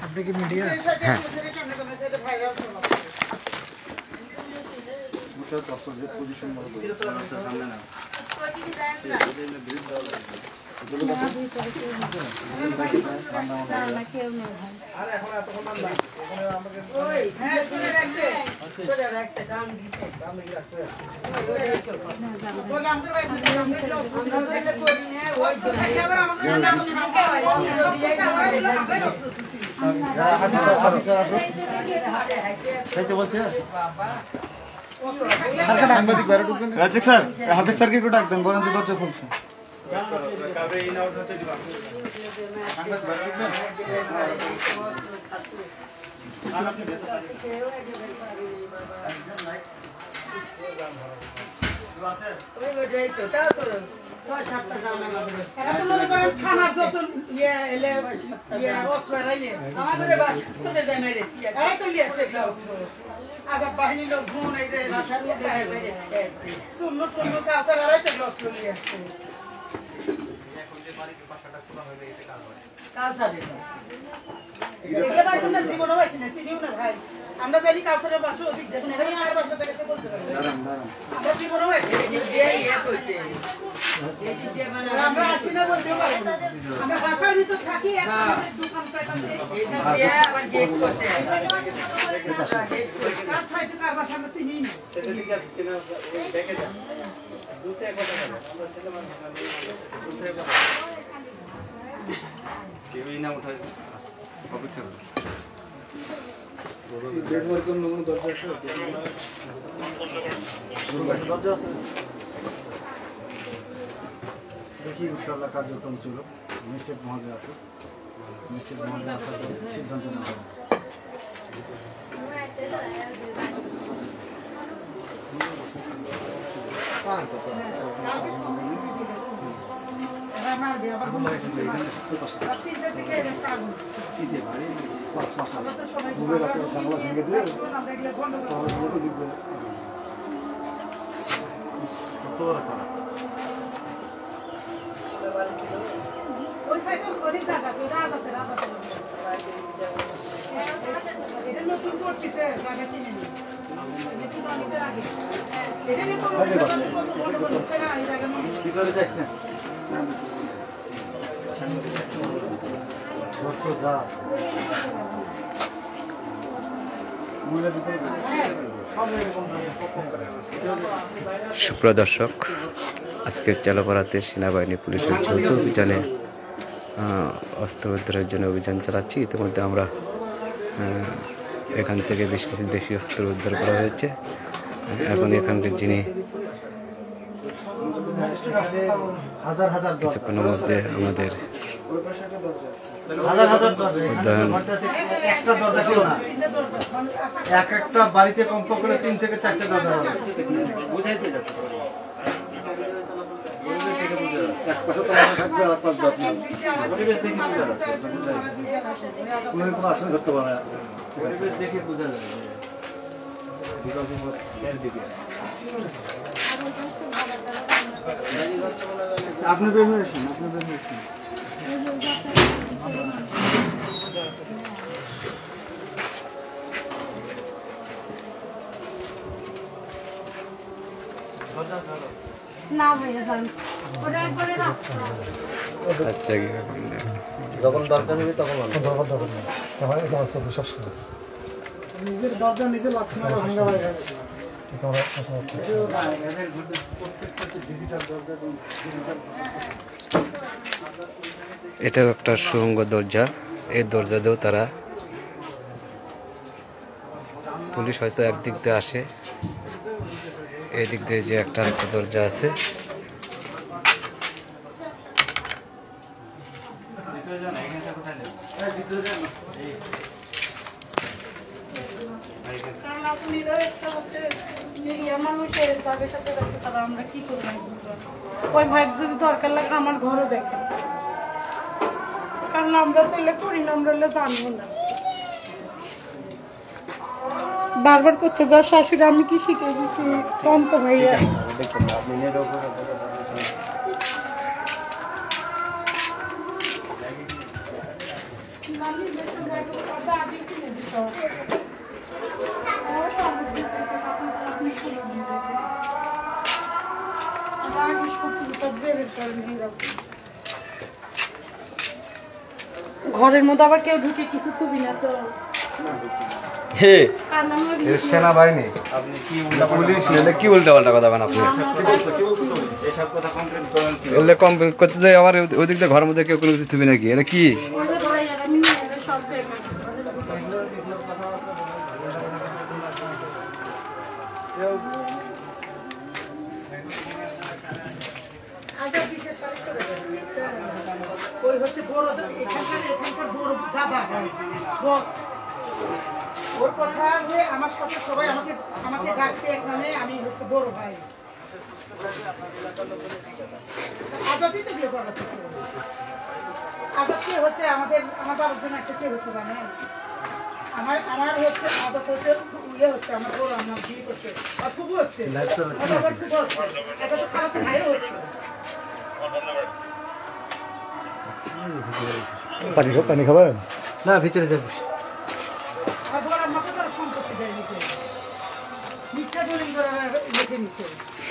আপনি কি মিডিয়া? হ্যাঁ। রাজ্জাক স্যার, হাফিজ স্যারকে একটু ডাক দেন, বলেন যে দরজা খুলছে। আগে বাহিনী লোক ঘুম এই যে শূন্য শূন্য কাছে আড়াইতে গ্লাস চলে আসছে জীবনও হয়েছে না চিনিও না ভাই আমরা জানি কাউসারের বাসা অধিক দেখুন এখানে কার বাসা থেকে বলতে পারি আমরা জীবনও হয়েছে আমরা আসি না বলতেও পারবো না আমরা বাসার ভিতর থাকি দোকান কার বাসা আমরা চিনি না দেখি ইনশাআল্লাহ কার্যক্রম ছিল। মিস্টেক মহাজে আসুক, মিস্টেক মহাজে আসার সিদ্ধান্ত নেওয়া হবে। সুপ্রিয় দর্শক, আজকের চালাপাড়াতে সেনাবাহিনী পুলিশের যৌথ অভিযানে অস্ত্র উদ্ধারের জন্য অভিযান চালাচ্ছি। ইতিমধ্যে আমরা এখান থেকে বেশ কিছু দেশীয় অস্ত্র উদ্ধার করা হয়েছে। এখন এখানকার যিনি কিছুক্ষণের মধ্যে আমাদের একটা বাড়িতে কমপক্ষে 3 থেকে 4টা দরজা হবে। এক পাশে তো থাকবে আর পাঁচ দাঁত পরিবেশ দেখে বোঝা যাচ্ছে, কোনো আসলে ধরতে পারে না। পরিবেশ দেখে বোঝা যায় আপনি বের হয়েছেন, আপনি বের হয়েছেন। না ভাইয়া ওটা একবারে আচ্ছা, যখন দরকার হবে তখন সবসময় নিজের দরজা নিজে লাগছে না। এটা একটা সুড়ঙ্গ দরজা। এই দরজা দিয়েও তারা পুলিশ হয়তো একদিক দিয়ে আসে, এই দিক দিয়ে যে একটা দরজা আছে আমরা কি করবো ওই ভাই যদি দরকার লাগে আমার ঘরও দেখে, কারণ আমরা তো এলে করি না, আমরা এলে জানবো না। বারবার করতে যাওয়ার শাশুড়ি আমি কি শিখে দিচ্ছি কম তো ভাইয়া। ঘরের মধ্যে আবার কেউ ঢুকে কিছু থুবি না তো হে কান্নামারি সেনাবাহিনী আপনি কি পুলিশ নিলে কি উল্টা পাল্টা কথা কেন আপনি এসব কথা কমপ্লেন করেন কি এলে কমপ্লেন করছে যে আমার ওদিক দিয়ে ঘরের মধ্যে কেউ কোনো কিছু থুবি নাকি এটা কি ওদের ভাই আর আমি নিয়ে এলে সব দেখে ওই হচ্ছে বড় এখানকার বড় দাদা বস ওর কথা যে আমার সাথে সবাই আমাকে আমাকে ডাকতে এখানে আমি হচ্ছে বড় ভাই আজাদই তো বিয়ে করা আজাদ কে হচ্ছে আমাদের আমার বাবার জন্য একটা কে হচ্ছে জানে আমার আমার হচ্ছে আজাদ হচ্ছে ইয়ে হচ্ছে আমার বড় আমার বিয়ে করতে আর খুব হচ্ছে এটা তো খারাপ ভাইও হচ্ছে পানি খাবেন না ভিতরে যাবি আর বড় আমাকে তো সম্পত্তি দেয় নিতে মিথ্যা দলিল করে লিখে নিচ্ছে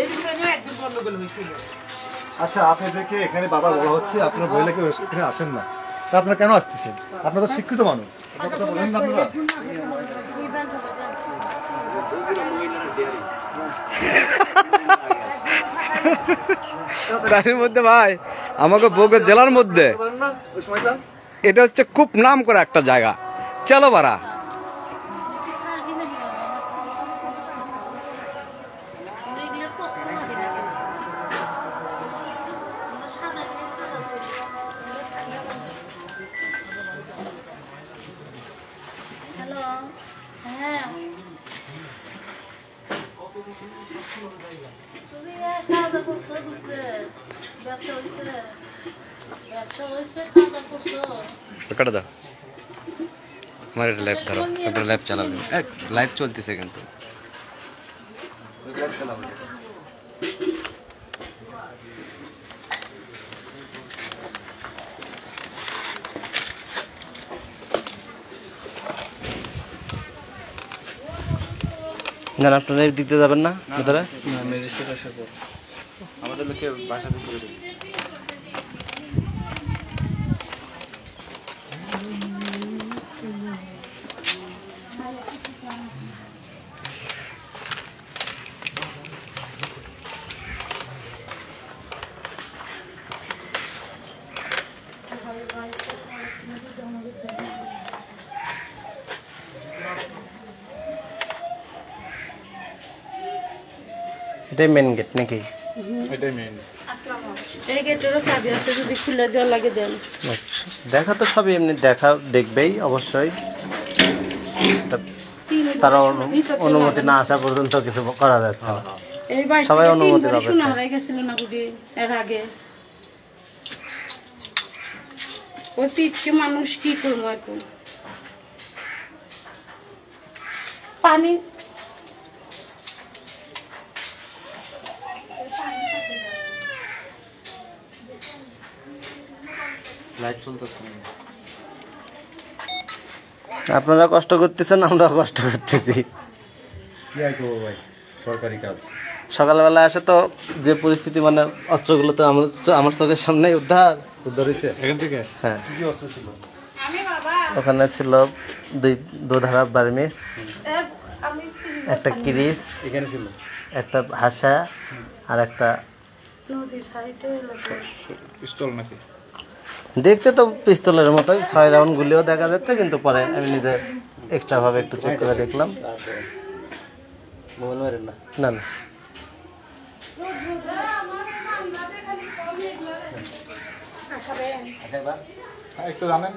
এই বিষয়ে একজন গন্ডগোল হয়েছিল আচ্ছা আপনাদেরকে এখানে বাবা বলা হচ্ছে আপনারা বলে কেউ এখানে আসেন না তা আপনারা কেন আসতেছেন আপনারা তো শিক্ষিত মানুষ আপনারা কথা বলেন না আপনারা তার মধ্যে ভাই আমাকে বগুড়া জেলার মধ্যে বলেন না ওই সময়টা এটা হচ্ছে খুব নাম করা একটা জায়গা চালোপাড়া হ্যালো হ্যাঁ তুমি খাওয়া করছো দুপুরে ব্যবসা হয়েছে খাওয়া করছো কেটে দাও আমার এটা লাইভ ধরো একটা লাইভ চালাবে লাইভ চলতেছে কিন্তু না আপনারা দিতে যাবেন না ভিতরে আমাদের লোকে বাসা করে দেবে এটাই মেন গেট নাকি এটাই মেইন এই গেটেরও চাবি আছে যদি খুলে দেওয়া লাগে দেন দেখা তো সবই এমনি দেখা দেখবেই অবশ্যই তারা অনুমতি না আসা পর্যন্ত কিছু করা যাচ্ছে না এই বাড়ি সবাই অনুমতি পাবে শোনা হারাই গেছিল না বুঝি এর আগে ওই পিঠকে মানুষ কি করবো এখন পানি আপনারা কষ্ট করতেছেন আমরাও কষ্ট করতেছি কি আর করবো ভাই সরকারি কাজ সকালবেলা আসে তো যে পরিস্থিতি মানে অস্ত্রগুলো তো আমার চোখের সামনেই উদ্ধার হয়েছে এখান থেকে হ্যাঁ কি অস্ত্র ছিল ওখানে ছিল দু ধারা বার্মিস আমি একটা কিরিস এখানে ছিল একটা ভাষা আর একটা নদীর সাইডে পিস্তল নাকি দেখতে তো পিস্তলের মতোই 6 রাউন্ড গুলিও দেখা যাচ্ছে কিন্তু পরে আমি নিজে এক্সট্রা ভাবে একটু চেক করে দেখলাম না না একটু জানেন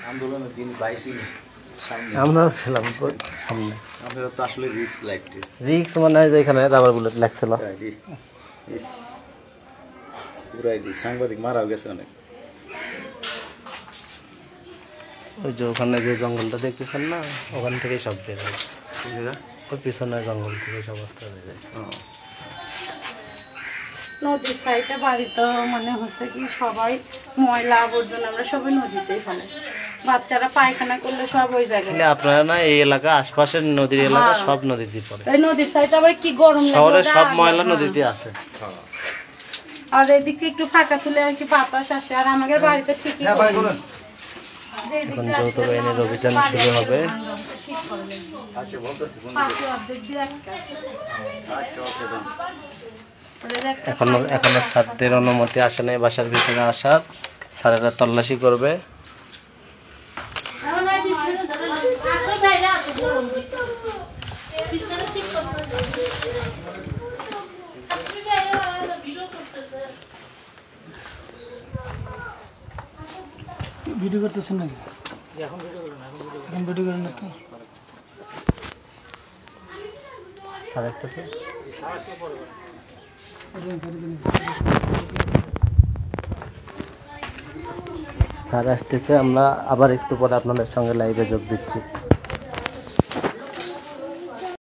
আন্দোলনের দিন 22 সামনে আমরাও ছিলাম সামনে আপনারা তো আসলে রিস্ক লাগছে রিক্স মানে হয় যে এখানে রাবার বুলেট লাগছিল পুরাই সাংবাদিক মারাও গেছে অনেক ওই যে ওখানে যে জঙ্গলটা দেখতেছেন না ওখান থেকেই সব বের হয় ওই পিছনে জঙ্গল থেকে সব অবস্থা হয়ে যায় নদীর সাইডে বাড়ি তো মানে হচ্ছে কি সবাই ময়লা আবর্জনা আমরা সবাই নদীতেই ফেলে বাচ্চারা পায়খানা করলে সব ওই জায়গায়। তাহলে আপনারা না এই এলাকা আশপাশের নদীর এলাকা সব নদীতে পড়ে, এই নদীর সাইডে আবার কি গরম লাগে, শহরের ওটা সব আগে, ময়লা হ্যাঁ। নদীতে আসে। আর এদিকে একটু ফাঁকা তুলে আর কি বাতাস আসে, আর আমাদের বাড়িতে ঠিকই হ্যাঁ ভাই বলেন। এখন যৌথ বাহিনীর অভিযান শুরু হবে। এখনো ছাত্রদের অনুমতি আসে নাই বাসার ভিতরে আসার, স্যারেরা তল্লাশি করবে। ভিডিও করতেছেন নাকি? এখন ভিডিও করেন না তো? স্যার আসতেছে, আমরা আবার একটু পরে আপনাদের সঙ্গে লাইভে যোগ দিচ্ছি।